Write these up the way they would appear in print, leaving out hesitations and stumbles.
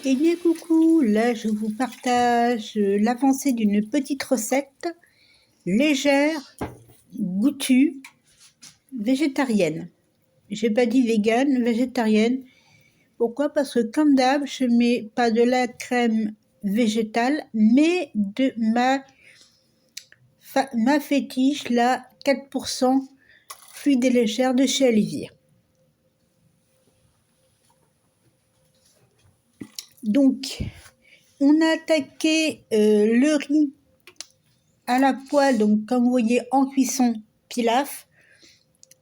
Eh bien coucou, là je vous partage l'avancée d'une petite recette légère, goûtue, végétarienne. J'ai pas dit vegan, végétarienne. Pourquoi? Parce que comme d'hab, je mets pas de la crème végétale, mais de ma fétiche, la 4% fluide et légère de chez Olivier. Donc, on a attaqué le riz à la poêle, donc comme vous voyez en cuisson pilaf,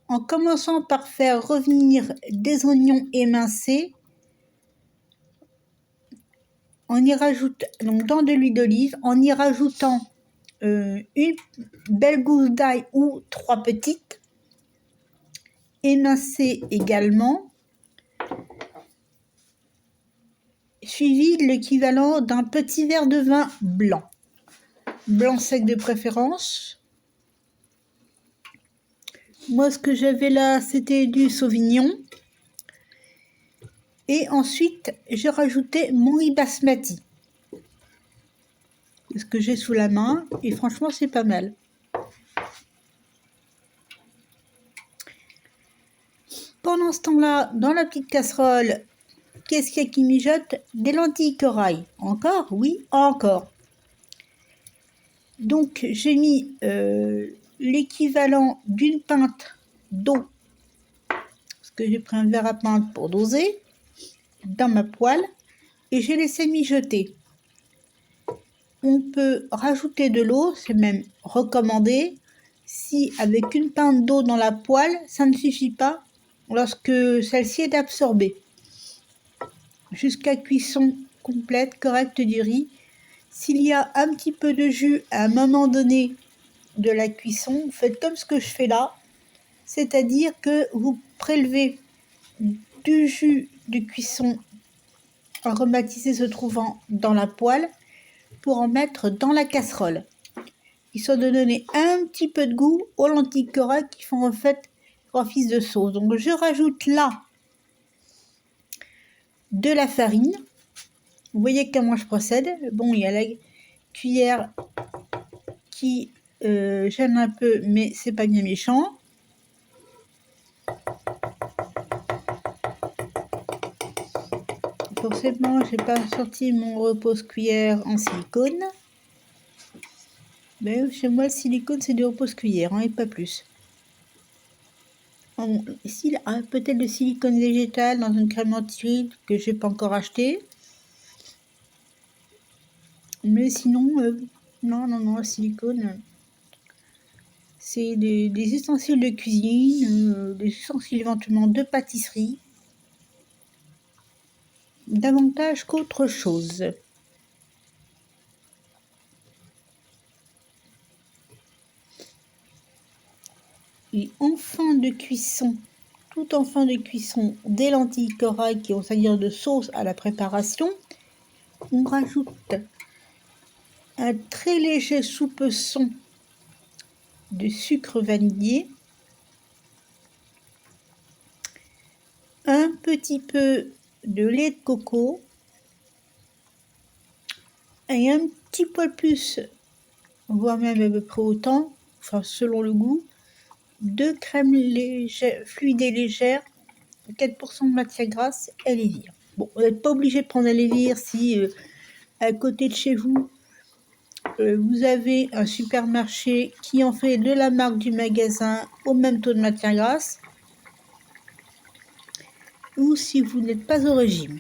en commençant par faire revenir des oignons émincés. On y rajoute donc dans de l'huile d'olive, en y rajoutant une belle gousse d'ail ou 3 petites, émincées également, suivi de l'équivalent d'un petit verre de vin blanc, blanc sec de préférence. Moi, ce que j'avais là, c'était du Sauvignon. Et ensuite, j'ai rajouté mon riz basmati. C'est ce que j'ai sous la main. Et franchement, c'est pas mal. Pendant ce temps-là, dans la petite casserole, qu'est-ce qu'il y a qui mijote? Des lentilles corail. Encore? Oui, encore. Donc, j'ai mis l'équivalent d'une pinte d'eau, parce que j'ai pris un verre à pinte pour doser, dans ma poêle, et j'ai laissé mijoter. On peut rajouter de l'eau, c'est même recommandé, si avec une pinte d'eau dans la poêle, ça ne suffit pas, lorsque celle-ci est absorbée. Jusqu'à cuisson complète, correcte du riz. S'il y a un petit peu de jus à un moment donné de la cuisson, vous faites comme ce que je fais là, c'est-à-dire que vous prélevez du jus de cuisson aromatisé se trouvant dans la poêle pour en mettre dans la casserole, histoire de donner un petit peu de goût aux lentilles corail qui font en fait office de sauce. Donc je rajoute là de la farine. Vous voyez comment je procède. Bon, il y a la cuillère qui gêne un peu, mais c'est pas bien méchant. Forcément, j'ai pas sorti mon repose-cuillère en silicone. Mais chez moi, le silicone, c'est du repose-cuillère, hein, et pas plus. Ici, peut-être le silicone végétal dans une crème anti-rides que j'ai pas encore acheté. Mais sinon, non, le silicone, c'est des ustensiles de cuisine, des ustensiles éventuellement de pâtisserie, davantage qu'autre chose. Et en fin de cuisson, tout en fin de cuisson, des lentilles corail qui vont servir de sauce à la préparation, on rajoute un très léger soupçon de sucre vanillé, un petit peu de lait de coco et un petit poil plus, voire même à peu près autant, enfin selon le goût, de crème légère, fluide et légère, 4% de matière grasse et lévire. Bon, vous n'êtes pas obligé de prendre un lévire si à côté de chez vous, vous avez un supermarché qui en fait de la marque du magasin au même taux de matière grasse, ou si vous n'êtes pas au régime.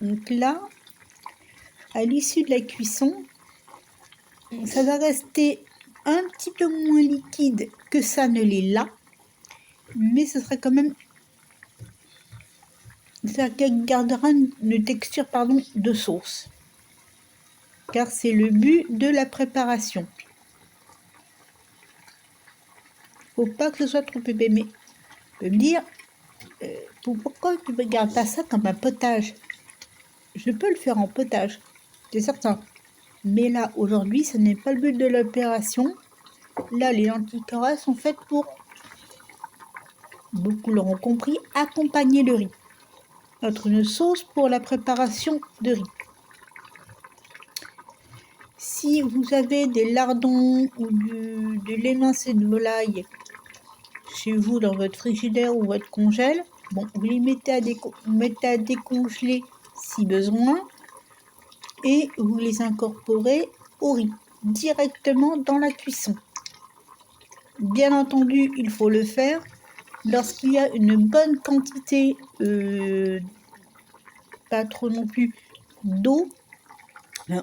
Donc là, à l'issue de la cuisson, ça va rester un petit peu moins liquide que ça ne l'est là, mais ce sera quand même, ça gardera une texture de sauce, car c'est le but de la préparation. Faut pas que ce soit trop épais, mais on peut me dire, Pourquoi tu ne regardes pas ça comme un potage? Je peux le faire en potage, c'est certain. Mais là, aujourd'hui, ce n'est pas le but de l'opération. Là, les lentilles Cora sont faites pour, beaucoup l'auront compris, accompagner le riz. Être une sauce pour la préparation de riz. Si vous avez des lardons ou de l'émincé de volaille chez vous dans votre frigidaire ou votre congèle, bon, vous les mettez à décongeler si besoin et vous les incorporez au riz directement dans la cuisson. Bien entendu, il faut le faire lorsqu'il y a une bonne quantité, pas trop non plus, d'eau,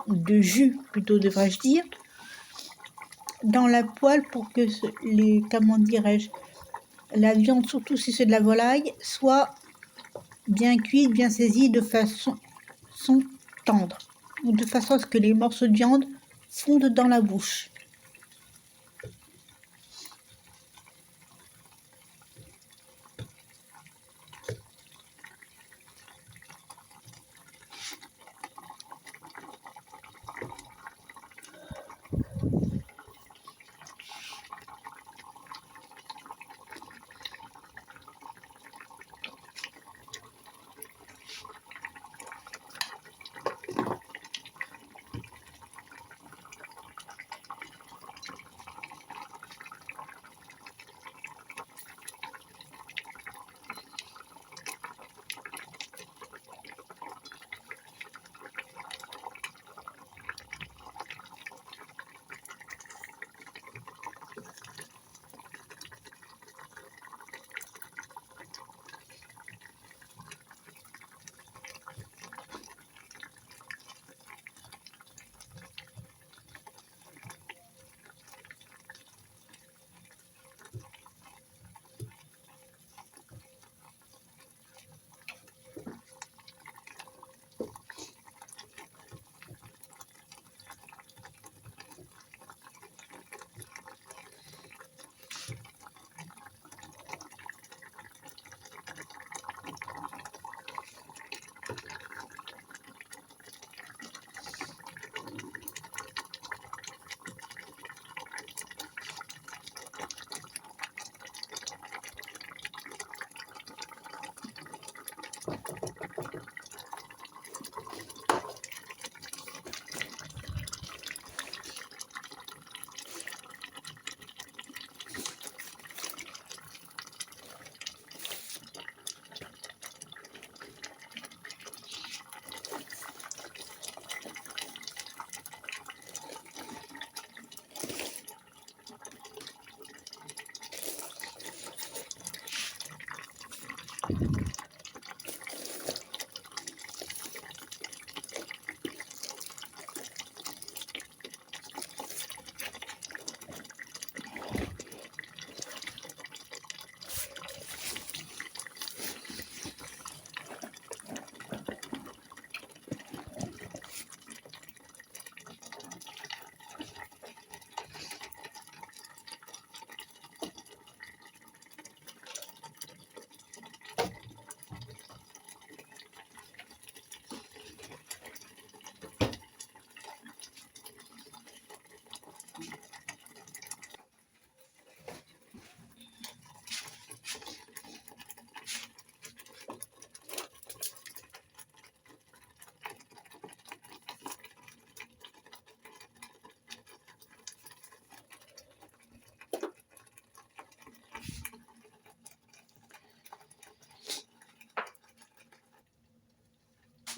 ou de jus plutôt devrais-je dire, dans la poêle pour que comment dirais-je, la viande, surtout si c'est de la volaille, soit bien cuite, bien saisie de façon tendre, de façon à ce que les morceaux de viande fondent dans la bouche.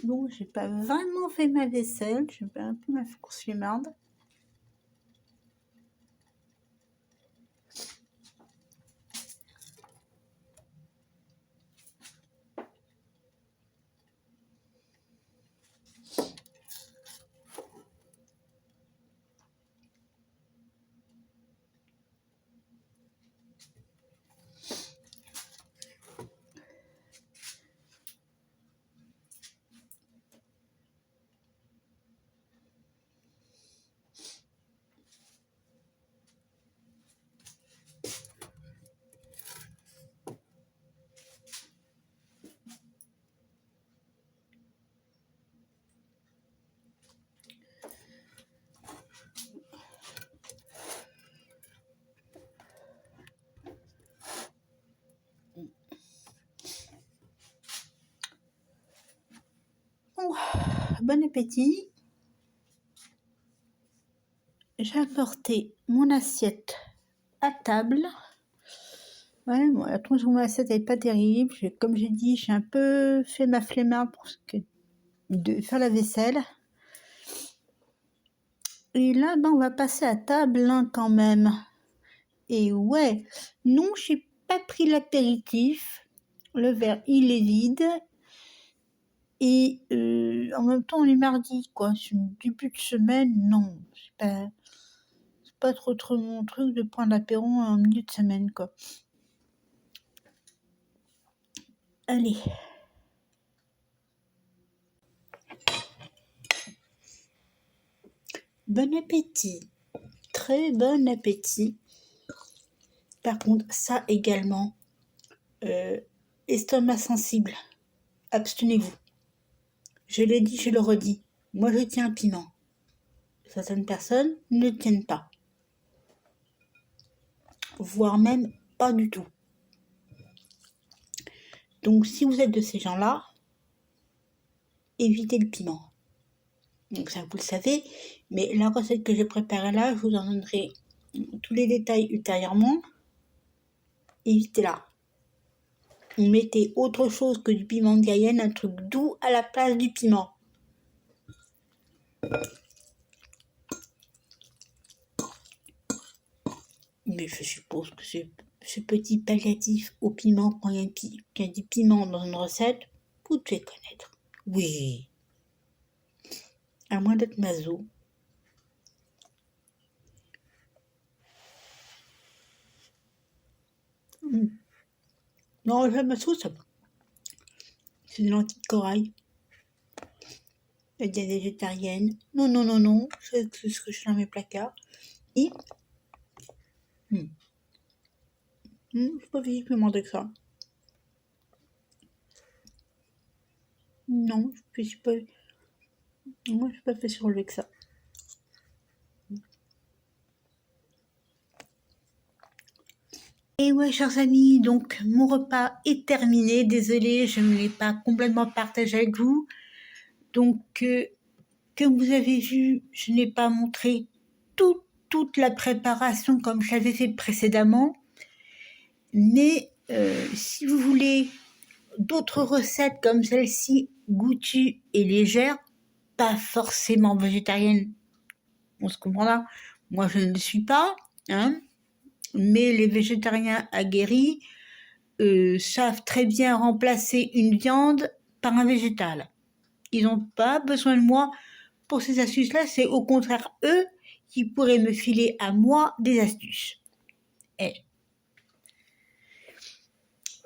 Bon, j'ai pas vraiment fait ma vaisselle, j'ai fait un peu ma course-flemmarde. bon appétit. J'ai apporté mon assiette à table. Ouais, bon, la tronche de mon assiette n'est pas terrible. Comme j'ai dit, j'ai un peu fait ma flemmarde pour de faire la vaisselle. Et là, ben, on va passer à table hein, quand même. Et ouais, non, j'ai pas pris l'apéritif. Le verre, il est vide. Et en même temps, on est mardi, quoi. C'est le début de semaine, non. C'est pas trop mon truc de prendre l'apéro en milieu de semaine, quoi. Allez. Bon appétit. Très bon appétit. Par contre, ça également, estomac sensible, abstenez-vous. Je l'ai dit, je le redis. Moi, je tiens un piment. Certaines personnes ne tiennent pas. Voire même pas du tout. Donc, si vous êtes de ces gens-là, évitez le piment. Donc ça, vous le savez. Mais la recette que j'ai préparée là, je vous en donnerai tous les détails ultérieurement. Évitez-la. Mettez autre chose que du piment de Cayenne, un truc doux à la place du piment. Mais je suppose que ce petit palliatif au piment, quand il y a du piment dans une recette, vous devez connaître. Oui. À moins d'être maso. Non, j'aime ma sauce. C'est des lentilles de corail. Il y a des végétariennes. Non. C'est ce que je fais dans mes placards. Et je suis pas physiquement que ça. Non, je suis pas. Moi, je suis pas fait surlever que ça. Et ouais, chers amis, donc mon repas est terminé. Désolée, je ne l'ai pas complètement partagé avec vous. Donc, comme vous avez vu, je n'ai pas montré toute la préparation comme je l'avais fait précédemment. Mais si vous voulez d'autres recettes comme celle-ci, goûtues et légères, pas forcément végétariennes, on se comprendra. Moi, je ne le suis pas, hein. Mais les végétariens aguerris savent très bien remplacer une viande par un végétal. Ils n'ont pas besoin de moi pour ces astuces-là, c'est au contraire eux qui pourraient me filer à moi des astuces.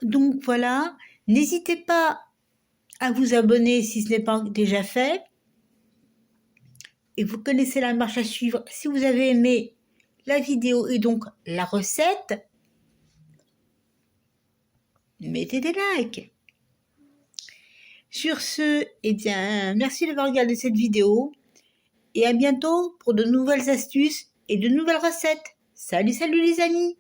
Donc voilà, n'hésitez pas à vous abonner si ce n'est pas déjà fait. Et vous connaissez la marche à suivre. Si vous avez aimé la vidéo et donc la recette, mettez des likes. Sur ce, eh bien, merci d'avoir regardé cette vidéo et à bientôt pour de nouvelles astuces et de nouvelles recettes. Salut les amis!